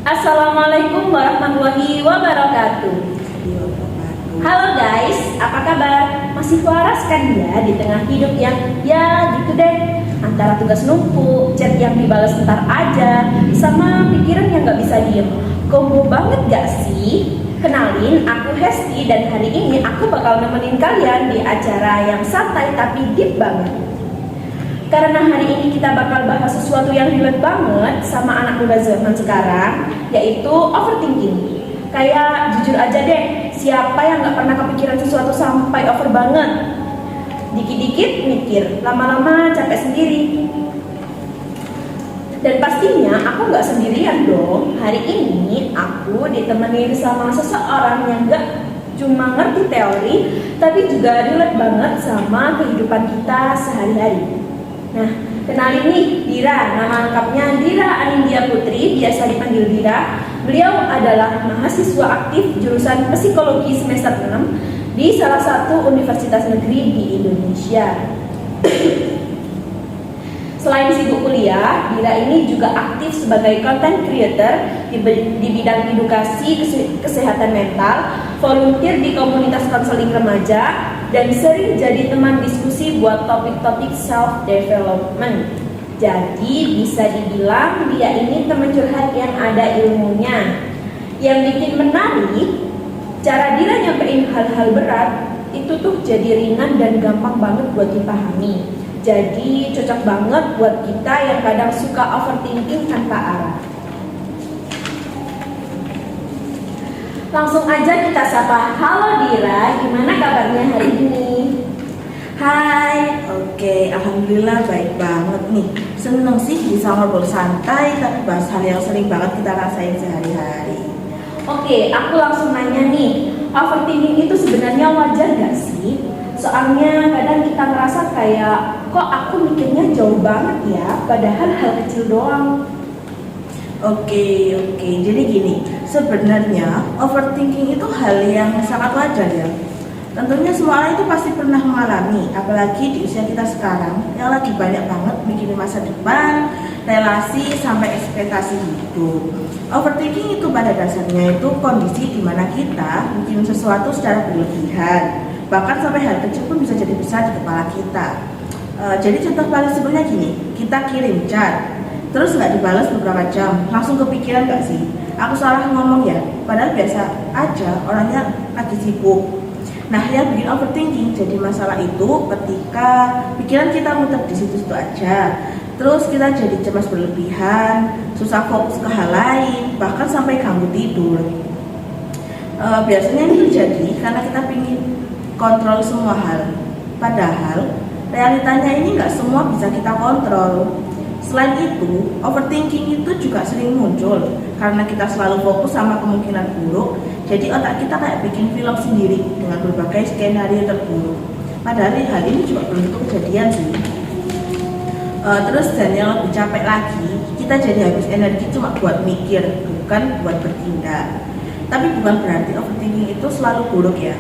Assalamualaikum warahmatullahi wabarakatuh. Halo guys, apa kabar? Masih waras kan ya di tengah hidup yang ya gitu deh, antara tugas numpuk, chat yang dibalas ntar aja, sama pikiran yang gak bisa diem. Combo banget gak sih? Kenalin, aku Hesti dan hari ini aku bakal nemenin kalian di acara yang santai tapi deep banget. Karena hari ini kita bakal bahas sesuatu yang relate banget sama anak muda zaman sekarang, yaitu overthinking. Kayak jujur aja deh, siapa yang gak pernah kepikiran sesuatu sampai over banget? Dikit-dikit mikir, lama-lama capek sendiri. Dan pastinya aku gak sendirian dong. Hari ini aku ditemenin sama seseorang yang gak cuma ngerti teori, tapi juga relate banget sama kehidupan kita sehari-hari. Nah, kenalin nih, Dira. Nama lengkapnya Dira Anindya Putri, biasa dipanggil Dira. Beliau adalah mahasiswa aktif jurusan psikologi semester 6 di salah satu universitas negeri di Indonesia. Selain sibuk kuliah, Dira ini juga aktif sebagai content creator di bidang edukasi kesehatan mental, volunteer di komunitas konseling remaja, dan sering jadi teman diskusi buat topik-topik self-development. Jadi bisa dibilang dia ini teman curhat yang ada ilmunya. Yang bikin menarik, cara Dira nyampein hal-hal berat itu tuh jadi ringan dan gampang banget buat dipahami. Jadi cocok banget buat kita yang kadang suka overthinking tanpa arah. Langsung aja kita sapa. Halo Dira, gimana kabarnya hari ini? Hai, oke, alhamdulillah baik banget nih. Seneng sih bisa ngobrol santai tapi bahas hal yang sering banget kita rasain sehari-hari. Oke, aku langsung nanya nih, overthinking itu sebenarnya wajar gak sih? Soalnya kadang kita ngerasa kayak, kok aku mikirnya jauh banget ya, padahal hal kecil doang. Oke, jadi gini, sebenarnya overthinking itu hal yang sangat wajar ya. Tentunya semua orang itu pasti pernah mengalami, apalagi di usia kita sekarang yang lagi banyak banget mikirin masa depan, relasi, sampai ekspektasi hidup. Overthinking itu pada dasarnya itu kondisi di mana kita mikirin sesuatu secara berlebihan, bahkan sampai hal kecil pun bisa jadi besar di kepala kita. Jadi contoh paling simpelnya gini, kita kirim chat, terus nggak dibalas beberapa jam, langsung kepikiran nggak sih? Aku salah ngomong ya, padahal biasa aja, orangnya lagi sibuk. Nah, yang bikin overthinking jadi masalah itu ketika pikiran kita muter di situ-situ aja. Terus kita jadi cemas berlebihan, susah fokus ke hal lain, bahkan sampai ganggu tidur. Biasanya ini terjadi karena kita ingin kontrol semua hal. Padahal realitanya ini nggak semua bisa kita kontrol. Selain itu, overthinking itu juga sering muncul karena kita selalu fokus sama kemungkinan buruk. Jadi otak kita kayak bikin film sendiri dengan berbagai skenario terburuk. Padahal hal ini juga belum tentu kejadian sih. Terus dan yang lebih capek lagi, kita jadi habis energi cuma buat mikir, bukan buat bertindak. Tapi bukan berarti overthinking itu selalu buruk ya.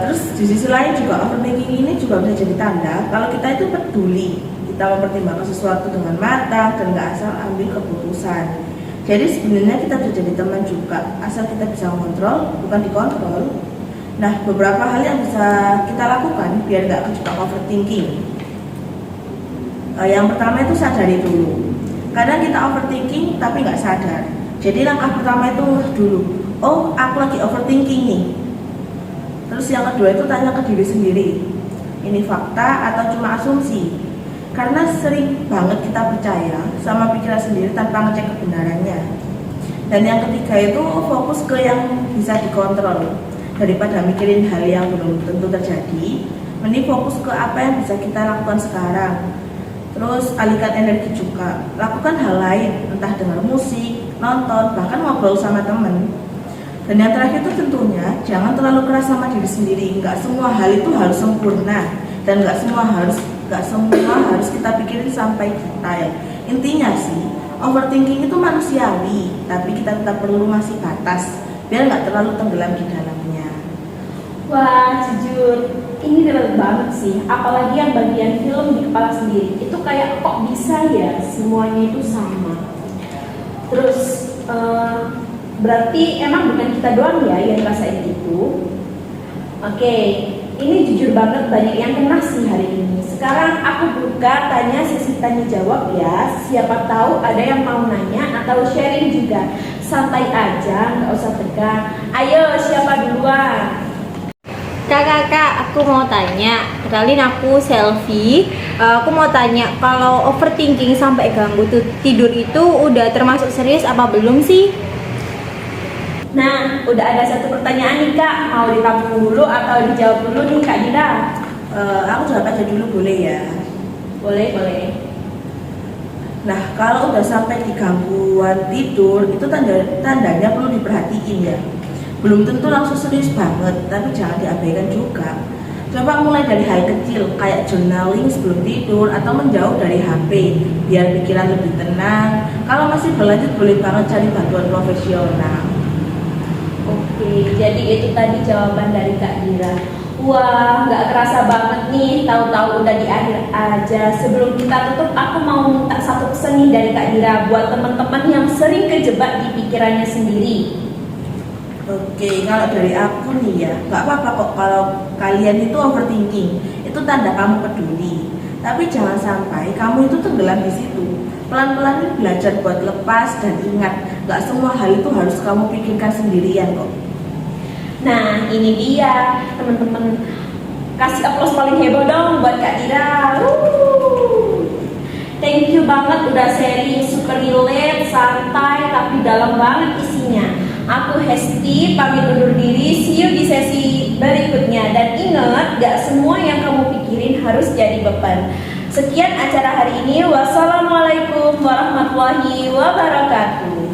Terus di sisi lain juga overthinking ini juga bisa jadi tanda kalau kita itu peduli, kita mempertimbangkan sesuatu dengan matang dan nggak asal ambil keputusan. Jadi sebenarnya kita bisa jadi teman juga, asal kita bisa mengontrol, bukan dikontrol. Nah, beberapa hal yang bisa kita lakukan biar nggak kejebak overthinking. Yang pertama itu sadari dulu. Kadang kita overthinking tapi nggak sadar. Jadi langkah pertama itu dulu, oh aku lagi overthinking nih. Terus yang kedua itu tanya ke diri sendiri, ini fakta atau cuma asumsi? Karena sering banget kita percaya sama pikiran sendiri tanpa ngecek kebenarannya. Dan yang ketiga itu fokus ke yang bisa dikontrol. Daripada mikirin hal yang belum tentu terjadi, mending fokus ke apa yang bisa kita lakukan sekarang. Terus alihkan energi juga, lakukan hal lain, entah dengar musik, nonton, bahkan ngobrol sama temen. Dan yang terakhir itu tentunya jangan terlalu keras sama diri sendiri. Nggak semua hal itu harus sempurna, dan nggak semua harus kita pikirin sampai detail. Intinya sih, overthinking itu manusiawi, tapi kita tetap perlu ngasih batas biar nggak terlalu tenggelam di dalamnya. Wah, jujur ini relate banget sih, apalagi yang bagian film di kepala sendiri. Itu kayak kok bisa ya semuanya itu sama. Terus berarti emang bukan kita doang ya yang ngerasain gitu. Oke, ini jujur banget banyak yang kena sih hari ini. Sekarang aku buka tanya sesi tanya jawab ya. Siapa tahu ada yang mau nanya atau sharing juga. Santai aja, nggak usah tegang. Ayo, siapa duluan? Kak, aku mau tanya. Kenalin aku Selfie. Aku mau tanya, kalau overthinking sampai ganggu tidur itu udah termasuk serius apa belum sih? Nah, udah ada satu pertanyaan nih Kak. Mau ditampung dulu atau dijawab dulu nih Kak Dira? Aku jawab aja dulu boleh ya? Boleh, boleh. Nah, kalau udah sampai di gangguan tidur, itu tandanya perlu diperhatiin ya. Belum tentu langsung serius banget, tapi jangan diabaikan juga. Coba mulai dari hal kecil, kayak journaling sebelum tidur atau menjauh dari HP, biar pikiran lebih tenang. Kalau masih berlanjut, boleh banget cari bantuan profesional. Oke, jadi itu tadi jawaban dari Kak Dira. Wah, nggak kerasa banget nih, tahu-tahu udah di akhir aja. Sebelum kita tutup, aku mau minta satu pesan nih dari Kak Dira buat teman-teman yang sering kejebak di pikirannya sendiri. Oke, kalau dari aku nih ya, nggak apa-apa kok kalau kalian itu overthinking. Itu tanda kamu peduli. Tapi jangan sampai kamu itu tenggelam di situ. Pelan-pelan belajar buat lepas dan ingat, nggak semua hal itu harus kamu pikirkan sendirian kok. Nah, ini dia teman-teman. Kasih aplaus paling heboh dong buat Kak Dira. Thank you banget udah sharing super relate, santai tapi dalam banget isinya. Aku Hesti, pamit undur diri. See you di sesi berikutnya. Dan ingat, gak semua yang kamu pikirin harus jadi beban. Sekian acara hari ini. Wassalamualaikum warahmatullahi wabarakatuh.